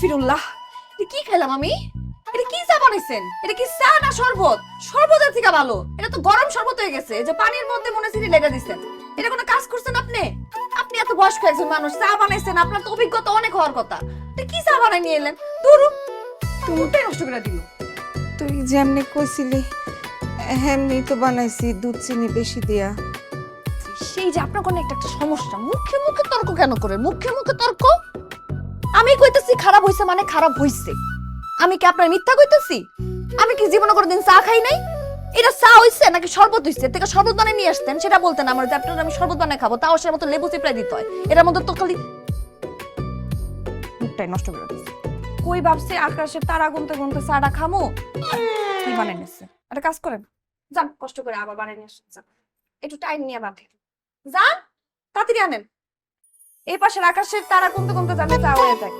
ফিরুল্লাহ, এটা কি খেলাম আমি? এটা কি চা বানাইছেন? এটা কি চা না শরবত? শরবতের থেকে ভালো, এটা তো গরম শরবত হয়ে গেছে। এই যে পানির মধ্যে মনে চিনি লেগে দিচ্ছেন, এটা কোনো কাজ করছেন আপনি? আপনি এত বয়স্ক একজন মানুষ, চা বানাইছেন, আপনার তো অভিজ্ঞতা অনেক হওয়ার কথা। এটা কি চা বানাই নিয়ে এলেন? ধরু, দুটাই নষ্ট করে দিল। তুই যেমনি কইছিলি হেমনি তো বানাইছি, দুধ চিনি বেশি দিয়া। সেই যে আপনার কোনো একটা সমস্যা, মুখে মুখে তর্ক কেন করেন? মুখে মুখে তর্ক? আমি কইতেছি খারাপ হইছে মানে খারাপ হইছে। আমি কি আপনার মিথ্যা কইতেছি? আমি কি জীবনে কোনোদিন চা খাই নাই? এটা চা হইছে নাকি শরবত হইছে? থেকে শরবত বানিয়ে নিয়ে আসতেন, সেটা বলতেন আমার, যে আপনার আমি শরবত বানিয়ে খাবো, তাও সে মতো লেবু চিপড়াই দিতে হয়। এটার মধ্যে তো খালি মুখটাই নষ্ট করে দিচ্ছে। কই ভাবছে আকাশের তারা গুনতে গুনতে চাটা খামো, কি বানিয়ে নিচ্ছে। একটা কাজ করেন, যান কষ্ট করে আবার বানিয়ে নিয়ে আসেন, যান একটু টাইম নিয়ে বাঁধে, যান তাড়াতাড়ি আনেন। এই পাশের আকাশের তারা গুনতে গুনতে জানতে চা হয়ে যায়।